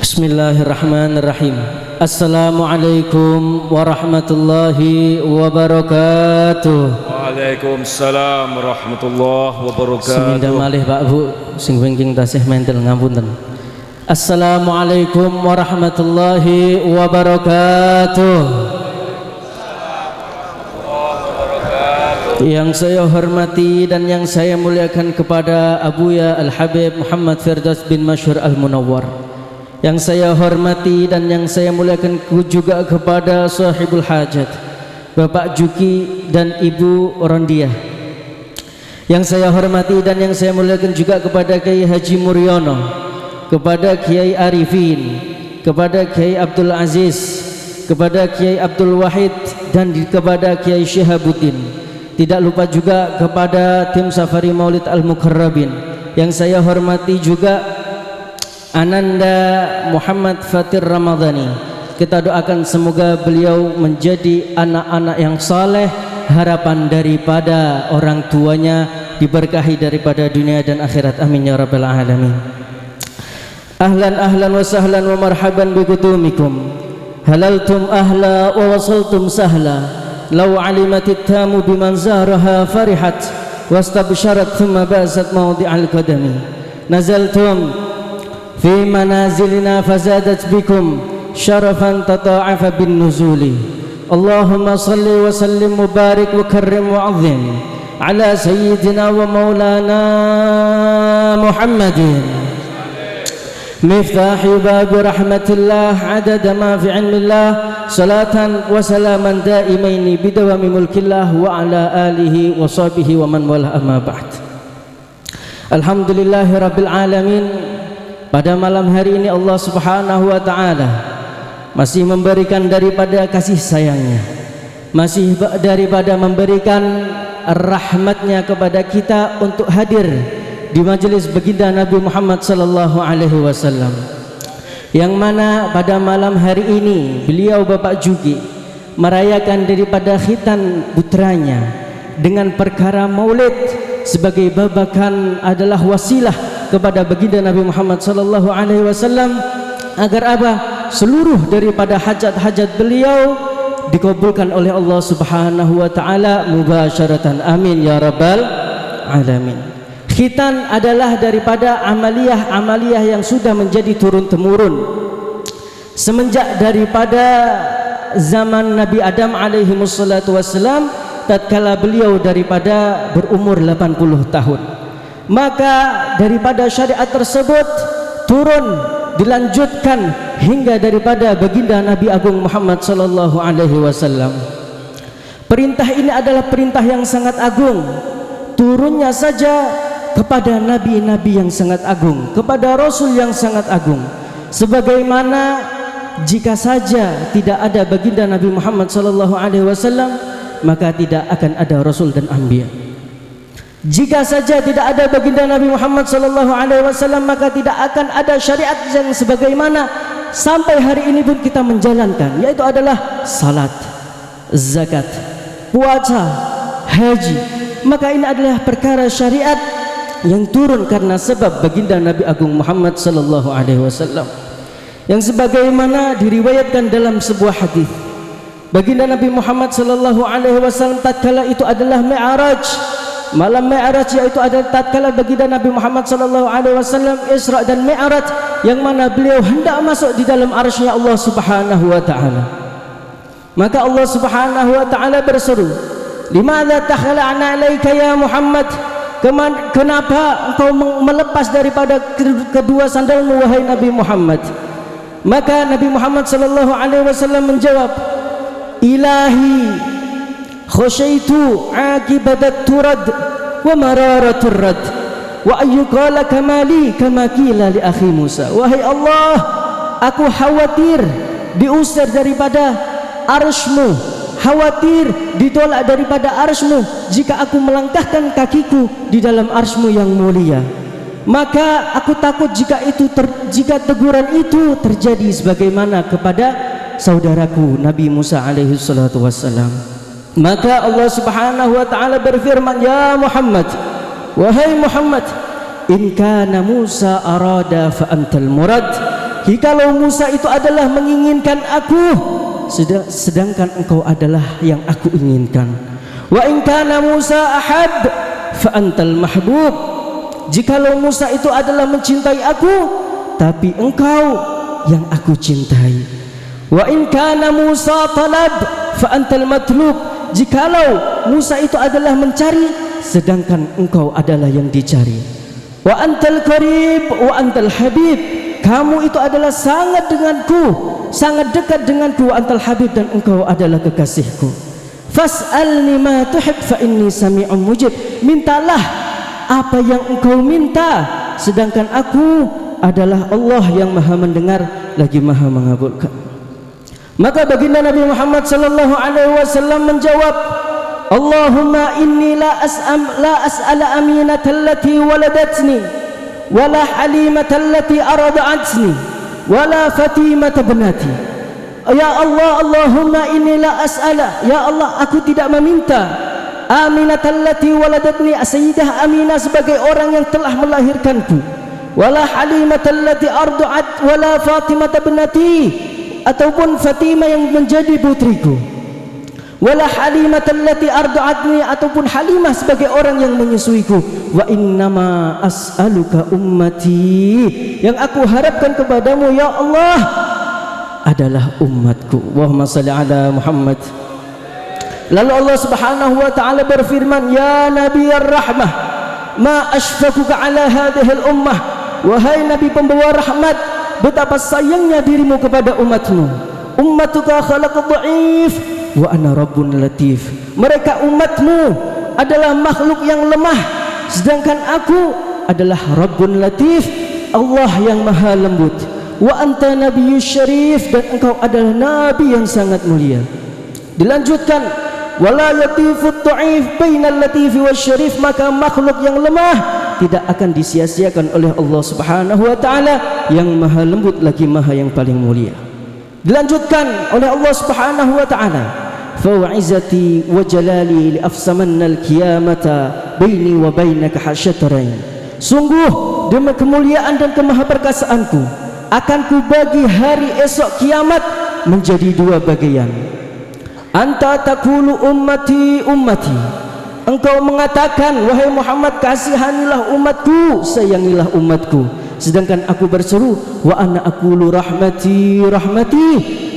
Bismillahirrahmanirrahim. Assalamualaikum warahmatullahi wabarakatuh. Waalaikumsalam warahmatullahi wabarakatuh. Semindah malih Pak Bu sing wingking tasih mentel ngapunten. Assalamualaikum warahmatullahi wabarakatuh. Yang saya hormati dan yang saya muliakan kepada Abuya Al-Habib Muhammad Firdaus bin Masyhur Al-Munawwar. Yang saya hormati dan yang saya muliakan juga kepada sahibul hajat Bapak Juki dan Ibu Rondiah. Yang saya hormati dan yang saya muliakan juga kepada Kiai Haji Muryono, kepada Kiai Arifin, kepada Kiai Abdul Aziz, kepada Kiai Abdul Wahid dan kepada Kiai Syihabuddin. Tidak lupa juga kepada tim Safari Maulid Al-Mukarrabin. Yang saya hormati juga Ananda Muhammad Fatir Ramadhani. Kita doakan semoga beliau menjadi anak-anak yang saleh, harapan daripada orang tuanya, diberkahi daripada dunia dan akhirat. Amin ya rabbal alamin. Ahlan ahlan wa sahlan wa marhaban bikutumikum. Halaltum ahla wa wasaltum sahla. Law alimatit tamu biman zahraha farihat wastabsharat thumma bazat mawdi'al qadami. Nazaltum fi manazilina fazadat bikum syarafan tata'afa bin nuzuli. Allahumma salli wa sallim mubarik wa karrim wa azim ala sayyidina wa maulana Muhammadin miftahi babi rahmatillah adada ma fi ilmillah salatan wa salaman daimaini bidawami mulkillah wa ala alihi wa sahbihi wa man wala amma ba'd. Alhamdulillahi rabbil alamin. Pada malam hari ini Allah subhanahu wa ta'ala masih memberikan daripada kasih sayangnya, masih daripada memberikan rahmatnya kepada kita untuk hadir di majelis baginda Nabi Muhammad sallallahu alaihi wasallam, yang mana pada malam hari ini beliau Bapak Juki merayakan daripada khitan putranya dengan perkara maulid sebagai babakan adalah wasilah kepada baginda Nabi Muhammad sallallahu alaihi wasallam agar apa? Seluruh daripada hajat-hajat beliau dikabulkan oleh Allah Subhanahu wa taala mubasyaratan. Amin ya rabbal alamin. Khitan adalah daripada amaliyah yang sudah menjadi turun-temurun semenjak daripada zaman Nabi Adam alaihi wassalatu wassalam, tatkala beliau daripada berumur 80 tahun. Maka daripada syariat tersebut turun dilanjutkan hingga daripada baginda Nabi Agung Muhammad sallallahu alaihi wasallam. Perintah ini adalah perintah yang sangat agung, turunnya saja kepada nabi-nabi yang sangat agung, kepada rasul yang sangat agung. Sebagaimana jika saja tidak ada baginda Nabi Muhammad sallallahu alaihi wasallam, maka tidak akan ada rasul dan anbiya. Jika saja tidak ada baginda Nabi Muhammad sallallahu alaihi wasallam, maka tidak akan ada syariat yang sebagaimana sampai hari ini pun kita menjalankan, yaitu adalah salat, zakat, puasa, haji. Maka ini adalah perkara syariat yang turun karena sebab baginda Nabi Agung Muhammad sallallahu alaihi wasallam, yang sebagaimana diriwayatkan dalam sebuah hadis, baginda Nabi Muhammad sallallahu alaihi wasallam tatkala itu adalah Mi'raj. Malam Mi'raj yaitu adalah tatkala baginda Nabi Muhammad sallallahu alaihi wasallam Isra dan Mi'raj, yang mana beliau hendak masuk di dalam arsy-Nya Allah Subhanahu wa taala. Maka Allah Subhanahu wa taala berseru, "Limadza takhla'na 'alaika ya Muhammad?" Kenapa engkau melepas daripada kedua sandalmu wahai Nabi Muhammad? Maka Nabi Muhammad sallallahu alaihi wasallam menjawab, "Ilahi khasyaitu akibatat turad wa mararatur rad wa ayyuqala kamali kama qila li akhi Musa." Wahai Allah, aku khawatir diusir daripada arsy-Mu, khawatir ditolak daripada arsy-Mu jika aku melangkahkan kakiku di dalam arsy-Mu yang mulia. Maka aku takut jika teguran itu terjadi sebagaimana kepada saudaraku Nabi Musa alaihi salatu wassalam. Maka Allah Subhanahu wa taala berfirman, "Ya Muhammad, wahai Muhammad, in kana Musa arada fa antal murad Jikalau Musa itu adalah menginginkan aku, sedangkan engkau adalah yang aku inginkan. Wa in kana Musa ahab fa antal mahbub. Jikalau Musa itu adalah mencintai aku, tapi engkau yang aku cintai. Wa in kana Musa talab fa antal matlub. Jikalau Musa itu adalah mencari, sedangkan engkau adalah yang dicari. Wa antal qarib wa antal habib. Kamu itu adalah sangat denganku, sangat dekat denganku. Wa antal habib, dan engkau adalah kekasihku. Fas'alni ma tuhib fa inni sami'un mujib. Mintalah apa yang engkau minta, sedangkan aku adalah Allah yang maha mendengar lagi maha mengabulkan. Maka baginda Nabi Muhammad sallallahu alaihi wasallam menjawab, Allahumma inni la as'ala aminata allati waladatni wala halimata allati arada'atni wala fatimata binati. Ya Allah, Allahumma inni la as'ala, ya Allah, aku tidak meminta aminata allati waladatni, Sayyidah Aminah sebagai orang yang telah melahirkanku, wala halimata allati arda'at wala fatimata binati, ataupun Fatimah yang menjadi putriku, wala halimata allati arda'atni, ataupun Halimah sebagai orang yang menyusuiku. Wa innama as'aluka ummati, yang aku harapkan kepadamu ya Allah adalah umatku. Allahumma salli ala Muhammad. Lalu Allah Subhanahu wa taala berfirman, ya Nabiyar Rahmah, ma ashfaquka ala hadhihi al-ummah. Wahai Nabi pembawa rahmat, betapa sayangnya dirimu kepada umatmu. Ummatuka khalaqu dha'if wa ana rabbun latif. Mereka umatmu adalah makhluk yang lemah, sedangkan aku adalah Rabbun Latif, Allah yang maha lembut. Wa anta nabiyyus syarif, dan engkau adalah nabi yang sangat mulia. Dilanjutkan, wala yatifut dha'if bainal latifi wasyarif. Maka makhluk yang lemah tidak akan disia-siakan oleh Allah Subhanahu wa taala yang maha lembut lagi maha yang paling mulia. Dilanjutkan oleh Allah Subhanahu wa taala, fa wa'izati wa jalali li afsamanna al-qiyamata baini wa bainaka hasyatarain. Sungguh demi kemuliaan dan kemahaperkasaanku akan kubagi hari esok kiamat menjadi dua bagian. Anta taqulu ummati ummati, engkau mengatakan wahai Muhammad, kasihanilah umatku, sayangilah umatku. Sedangkan aku berseru, wa ana aqulu rahmati rahmati,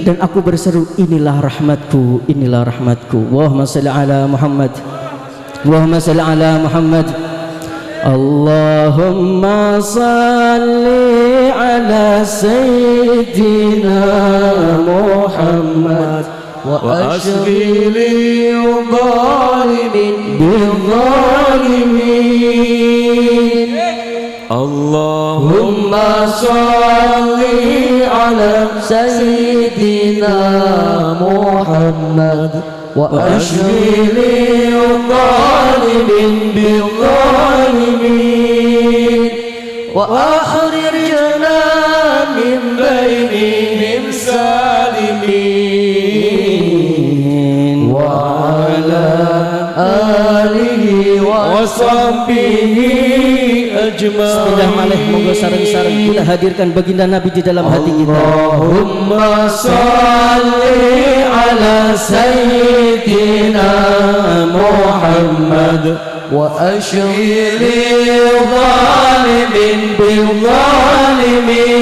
dan aku berseru inilah rahmatku, inilah rahmatku. Allahumma salli ala Muhammad. Allahumma salli ala Muhammad. Allahumma salli ala sayyidina Muhammad wa ashghi li zalimin bil zalimin. Allahumma salli ala sayyidina Muhammad wa ashghi li zalimin bil zalimin wa akhrijna min bainihim salimin wa ala alihi wa sahbihi ajma'in. Sudah malih, monggo sareng-sareng kita hadirkan baginda Nabi di dalam hati kita. Allahumma salli ala sayyidina Muhammad wa ashghil zalimin bil zalimin.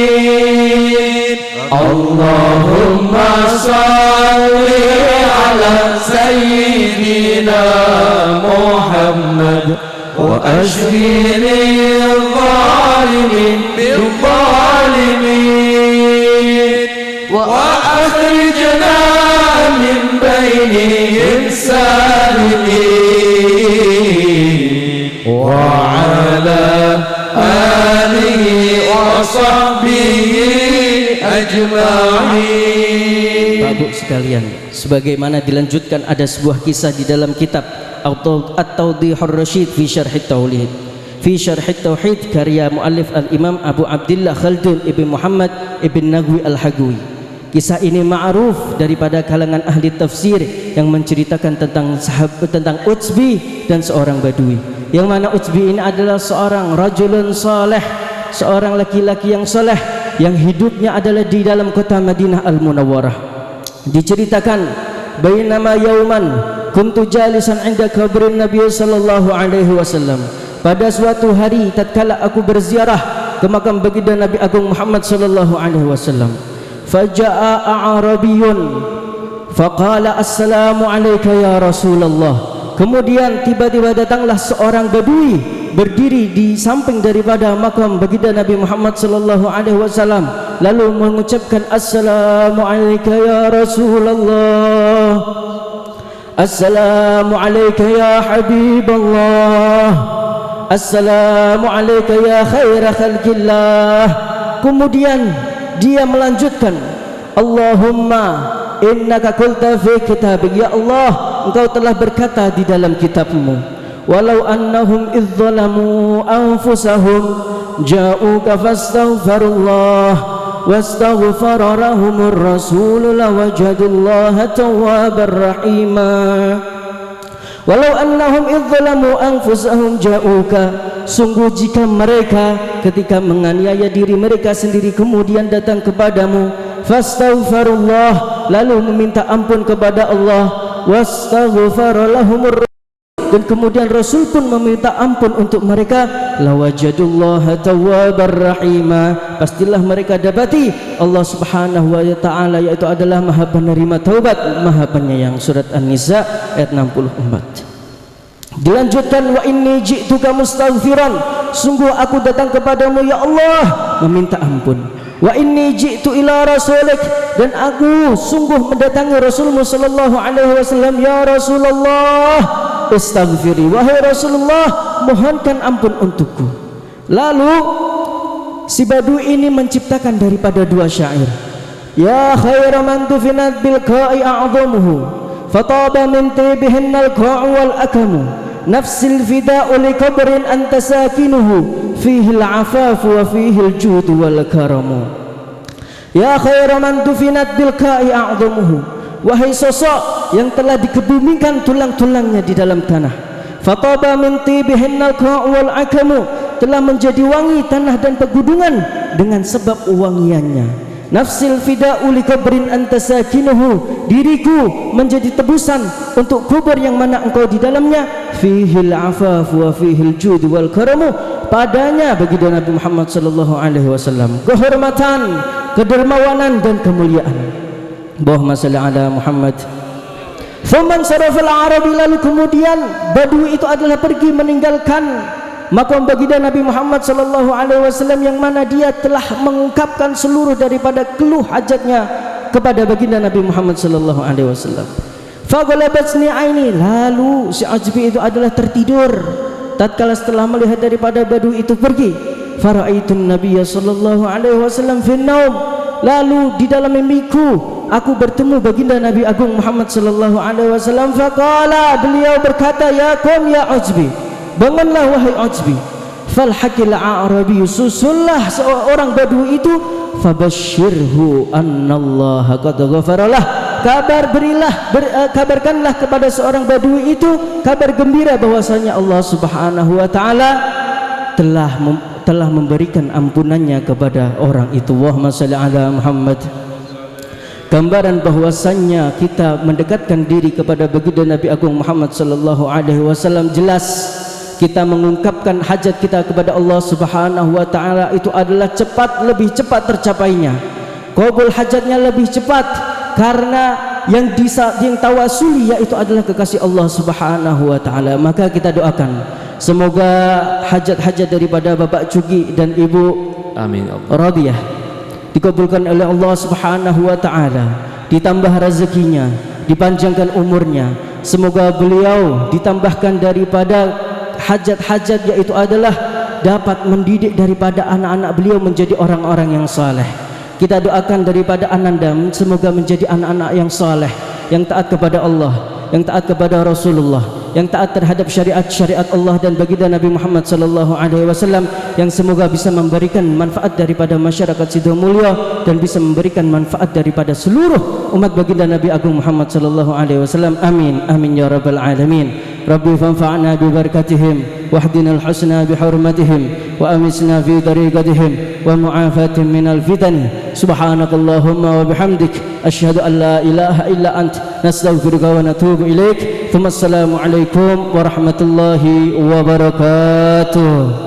Allahumma salli ala sayyidina Muhammad wa ashghil zalimin bil zalimin wa akhrijna min bainihim salimin wa ala alihi wa sahbihi ajma'in. Bapak sekalian, sebagaimana dilanjutkan ada sebuah kisah di dalam kitab At-Tawdihur Rasyid fi Syarh At-Tauhid, fi Syarh At-Tauhid karya muallif al-Imam Abu Abdillah Khaldun ibn Muhammad ibn Nagwi al-Hagwi. Kisah ini ma'ruf daripada kalangan ahli tafsir yang menceritakan tentang Utsbi dan seorang badui, yang mana Utsbi ini adalah seorang rajulun saleh, seorang laki-laki yang saleh, yang hidupnya adalah di dalam kota Madinah Al-Munawwarah. Diceritakan, bainama yauman kuntu jalisan 'inda qabrin Nabi sallallahu alaihi wasallam. Pada suatu hari tatkala aku berziarah ke makam baginda Nabi Agung Muhammad sallallahu alaihi wasallam, faja'a a'rabiyyun faqala assalamu alayka ya Rasulullah. Kemudian tiba-tiba datanglah seorang badui berdiri di samping daripada makam baginda Nabi Muhammad sallallahu alaihi wasallam, lalu mengucapkan assalamu alayka ya Rasulullah, assalamu alayka ya Habiballah, assalamu alayka ya khaira khalqillah. Kemudian dia melanjutkan, Allahumma innaka qulta fi kitabik, ya Allah, engkau telah berkata di dalam kitabmu, walau annahum idzalamu anfusahum ja'uka fastaghfirullah wastaghfara lahumur rasul lawajadullaha tawwabar rahima. Walau annahum idzalamu anfusahum ja'uka, sungguh jika mereka ketika menganiaya diri mereka sendiri kemudian datang kepadamu, fastaghfirullah, lalu meminta ampun kepada Allah, wastaghfara lahumur, dan kemudian Rasul pun meminta ampun untuk mereka, lawajadullaha tawwabar rahima, pastilah mereka dapati Allah Subhanahu wa taala yaitu adalah Maha penerima taubat, Maha penyayang. Surat An-Nisa ayat 64. Dilanjutkan, wa inni ji'tuka mustaghfiran, sungguh aku datang kepadamu ya Allah meminta ampun. Wa inni ji'tu ila rasulik, dan aku sungguh mendatangi Rasulmu sallallahu alaihi wasallam, ya Rasulullah istaghfiri, wahai Rasulullah mohonkan ampun untukku. Lalu si badui ini menciptakan daripada dua syair, ya khaira man tufinat bil qa'i a'dhamuhu fataba min tibihinnal qa'u wal akamu, nafsil fida'u li qabrin anta sakinuhu fihi al-afafu wa fihi al-judu wal karamu. Ya khaira man dufinat bil qa'i a'dhamuhu, wahai sosok yang telah dikebumikan tulang-tulangnya di dalam tanah, fataba min tibihinnal qa'u wal akamu, telah menjadi wangi tanah dan pegudungan dengan sebab wangiannya. Nafsil fida'u li qabrin anta sakinuhu, diriku menjadi tebusan untuk kubur yang mana engkau di dalamnya, fihil afafu wa fihil jud wal karamu, padanya bagi Nabi Muhammad sallallahu alaihi wasallam kehormatan, kedermawanan dan kemuliaan. Allahumma shalli ala Muhammad. Faman sarafal arabi, lalu kemudian badui itu adalah pergi meninggalkan makam baginda Nabi Muhammad sallallahu alaihi wasallam yang mana dia telah mengungkapkan seluruh daripada keluh hajatnya kepada baginda Nabi Muhammad sallallahu alaihi wasallam. Faghalabatni aini, lalu si Ajbi itu adalah tertidur tatkala setelah melihat daripada badui itu pergi. Faraaitun nabiyya sallallahu alaihi wasallam fi naum, lalu di dalam mimpiku aku bertemu baginda Nabi Agung Muhammad sallallahu alaihi wasallam. Faqala, beliau berkata, ya qom ya Ajbi, bangunlah wahai Ajbi. Falhaqil a'rabi, susullah seorang badui itu, fabashshirhu annallaha qad ghafaralah, kabarkanlah kepada seorang badui itu kabar gembira bahwasanya Allah Subhanahu wa taala telah memberikan ampunannya kepada orang itu. Allahumma shalli ala Muhammad. Gambaran bahwasannya kita mendekatkan diri kepada baginda Nabi Agung Muhammad sallallahu alaihi wasallam, jelas kita mengungkapkan hajat kita kepada Allah Subhanahu wa taala itu adalah lebih cepat tercapainya. Qabul hajatnya lebih cepat karena yang tawasuli yaitu adalah kekasih Allah Subhanahu wa taala. Maka kita doakan semoga hajat-hajat daripada Bapak Cugi dan Ibu Amin Radiyah dikabulkan oleh Allah Subhanahu wa taala, ditambah rezekinya, dipanjangkan umurnya. Semoga beliau ditambahkan daripada hajat-hajat yaitu adalah dapat mendidik daripada anak-anak beliau menjadi orang-orang yang saleh. Kita doakan daripada ananda semoga menjadi anak-anak yang saleh, yang taat kepada Allah, yang taat kepada Rasulullah, yang taat terhadap syariat-syariat Allah dan baginda Nabi Muhammad sallallahu alaihi wasallam, yang semoga bisa memberikan manfaat daripada masyarakat Sidomulyo dan bisa memberikan manfaat daripada seluruh umat baginda Nabi Agung Muhammad sallallahu alaihi wasallam. Amin amin ya rabbal alamin. ربي فانفعنا ببركتهم واهدنا الحسنى بحرمتهم وأمسنا في طريقتهم ومعافاة من الفتن سبحانك اللهم وبحمدك أشهد أن لا إله إلا أنت نستغفرك ونتوب إليك ثم السلام عليكم ورحمة الله وبركاته.